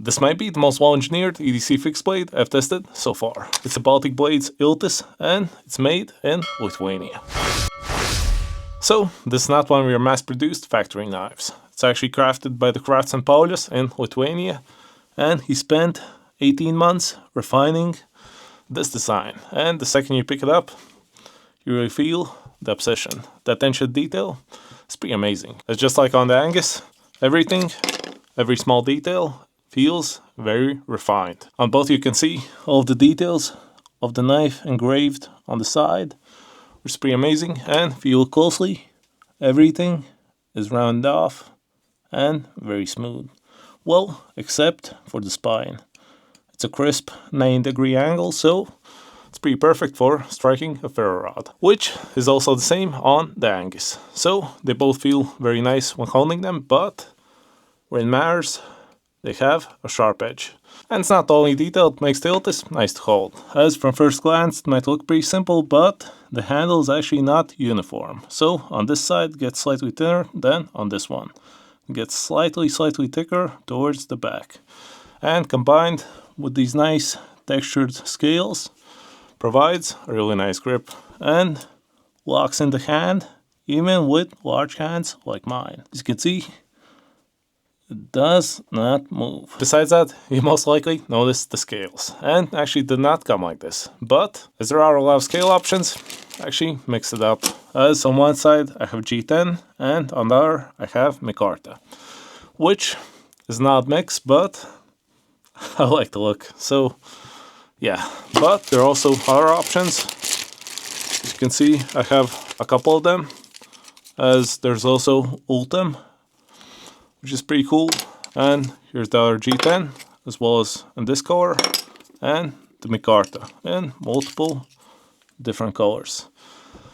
This might be the most well-engineered EDC fixed blade I've tested so far. It's a Baltic Blades Iltis, and it's made in Lithuania. So, this is not one of your mass-produced factory knives. It's actually crafted by the craftsman Paulius in Lithuania, and he spent 18 months refining this design. And the second you pick it up, you really feel the obsession. The attention to detail is pretty amazing. It's just like on the Angus, everything, every small detail feels very refined. On both you can see all of the details of the knife engraved on the side, which is pretty amazing. And if you look closely, everything is rounded off and very smooth. Well, except for the spine. It's a crisp 90-degree angle, so it's pretty perfect for striking a ferro rod, which is also the same on the Angus. So they both feel very nice when holding them, but when it matters, they have a sharp edge. And it's not the only detail that makes the Iltis nice to hold. As from first glance it might look pretty simple, but the handle is actually not uniform. So on this side it gets slightly thinner than on this one. It gets slightly thicker towards the back. And combined with these nice textured scales, provides a really nice grip and locks in the hand, even with large hands like mine. As you can see, it does not move. Besides that, you most likely notice the scales, and actually did not come like this. But as there are a lot of scale options, actually mix it up. As on one side I have G10 and on the other I have micarta, which is not mixed, but I like the look. So yeah, but there are also other options. As you can see, I have a couple of them, as there's also Ultim, which is pretty cool. And here's the other G10, as well as in this color, and the micarta in multiple different colors.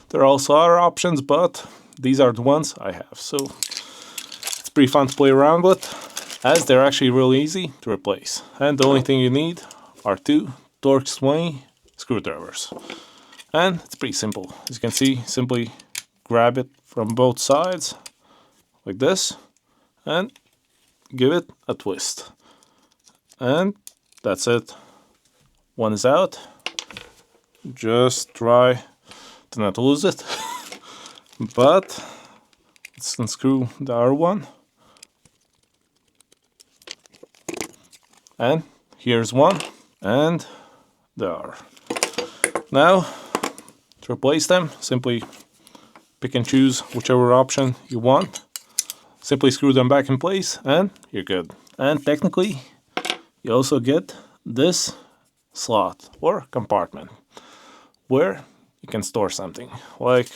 There are also other options, but these are the ones I have. So it's pretty fun to play around with, as they're actually really easy to replace. And the only thing you need are two Torx 20 screwdrivers. And it's pretty simple. As you can see, simply grab it from both sides, like this, and give it a twist. And that's it. One is out. Just try to not lose it. But let's unscrew the other one. And here's one, and there. Now, to replace them, simply pick and choose whichever option you want. Simply screw them back in place, and you're good. And technically, you also get this slot or compartment where you can store something, like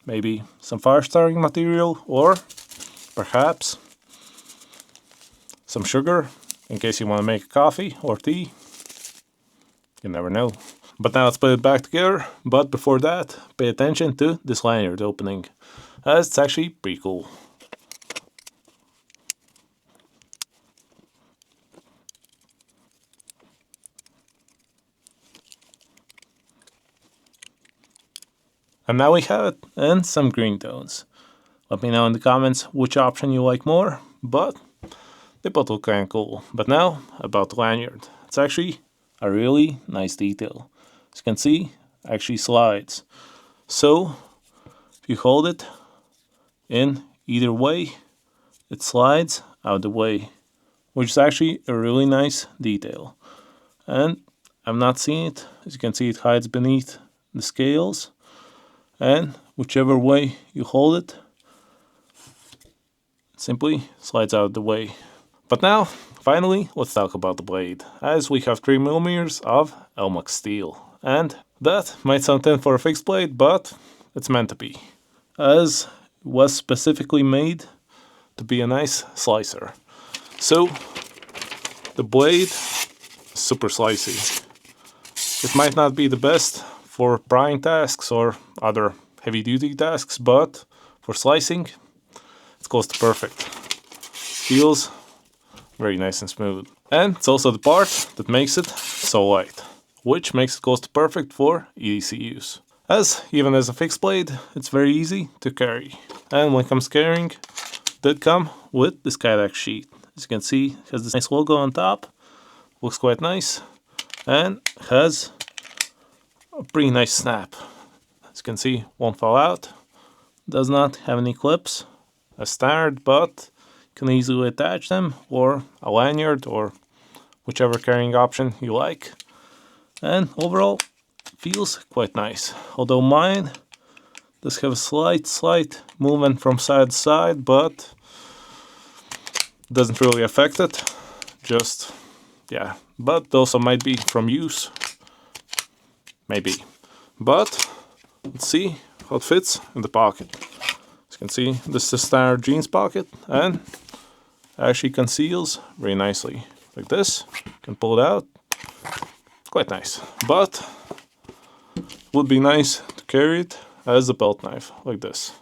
maybe some fire starting material, or perhaps some sugar in case you want to make coffee or tea. You never know. But now let's put it back together. But before that, pay attention to this lanyard opening, as it's actually pretty cool. And now we have it in some green tones. Let me know in the comments which option you like more, but they both look kind of cool. But now, about the lanyard. It's actually a really nice detail. As you can see, it actually slides. So, if you hold it in either way, it slides out the way, which is actually a really nice detail. And I'm not seeing it. As you can see, it hides beneath the scales. And whichever way you hold it, it simply slides out the way. But now, finally, let's talk about the blade, as we have 3mm of Elmax steel. And that might sound thin for a fixed blade, but it's meant to be, as it was specifically made to be a nice slicer. So, the blade is super slicey. It might not be the best for prying tasks or other heavy-duty tasks, but for slicing, it's close to perfect. Feels very nice and smooth. And it's also the part that makes it so light, which makes it close to perfect for EDC use. As even as a fixed blade, it's very easy to carry. And when it comes carrying, it did come with this Kydex sheet. as you can see, it has this nice logo on top. Looks quite nice. And has a pretty nice snap. As you can see, won't fall out. Does not have any clips as standard, but you can easily attach them, or a lanyard, or whichever carrying option you like. And overall, feels quite nice. Although mine does have a slight movement from side to side, but doesn't really affect it. Just, yeah. But also might be from use. Maybe. But let's see how it fits in the pocket. As you can see, this is a standard jeans pocket, and it actually conceals very nicely. Like this. You can pull it out. Quite nice. But it would be nice to carry it as a belt knife, like this.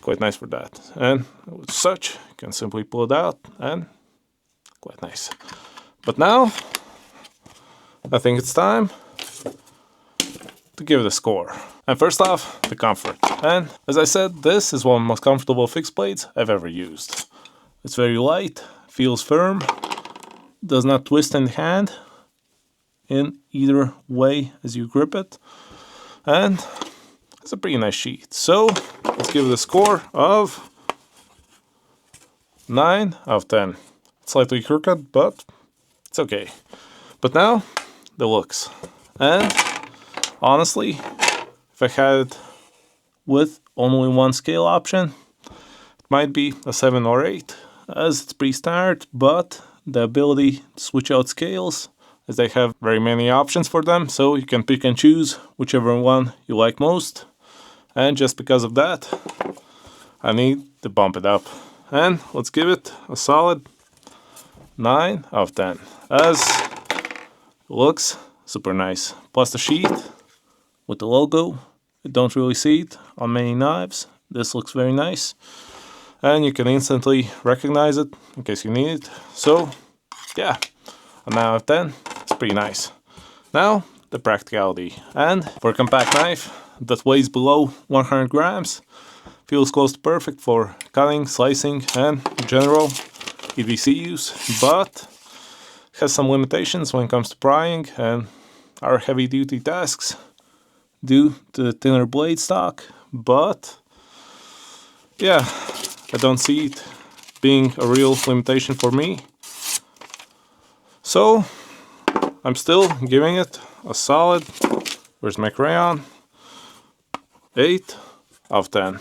Quite nice for that. And with such, you can simply pull it out, and quite nice. But now, I think it's time to give it a score. And first off, the comfort. And as I said, this is one of the most comfortable fixed blades I've ever used. It's very light, feels firm, does not twist in the hand in either way as you grip it, and it's a pretty nice sheath. So let's give it a score of 9 out of 10. It's slightly crooked, but it's okay. But now, the looks. And honestly, if I had it with only one scale option, it might be a 7 or 8, as it's pretty standard, but the ability to switch out scales, as they have very many options for them, so you can pick and choose whichever one you like most. And just because of that, I need to bump it up. And let's give it a solid 9 out of 10, as it looks super nice. Plus the sheath with the logo, you don't really see it on many knives. This looks very nice, and you can instantly recognize it in case you need it. So yeah, a 9 out of 10. It's pretty nice. Now, the practicality. And for a compact knife that weighs below 100 grams, feels close to perfect for cutting, slicing, and general EDC use, but has some limitations when it comes to prying and our heavy-duty tasks due to the thinner blade stock. But yeah, I don't see it being a real limitation for me. So I'm still giving it a solid, where's my crayon, 8 out of 10.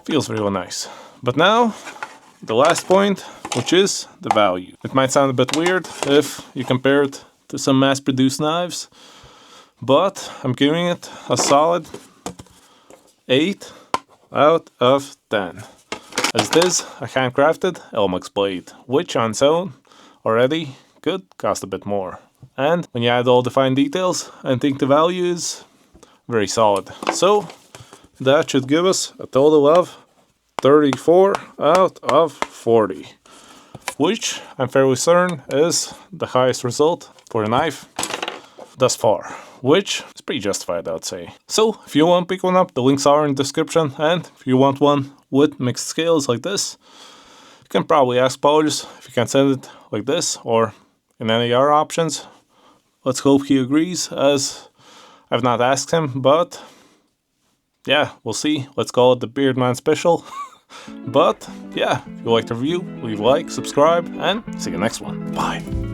Feels really nice. But now, the last point, which is the value. It might sound a bit weird if you compare it to some mass-produced knives, but I'm giving it a solid 8 out of 10. As it is a handcrafted Elmax blade, which on its own already could cost a bit more. And when you add all the fine details, I think the value is very solid. So that should give us a total of 34 out of 40, which I'm fairly certain is the highest result for a knife thus far, which is pretty justified, I'd say. So if you want to pick one up, the links are in the description, and if you want one with mixed scales like this, you can probably ask Paulius if you can send it like this or in any other options. Let's hope he agrees, as I've not asked him, but yeah, we'll see. Let's call it the BeardMan special. But yeah, if you liked the review, leave a like, subscribe, and see you next one. Bye.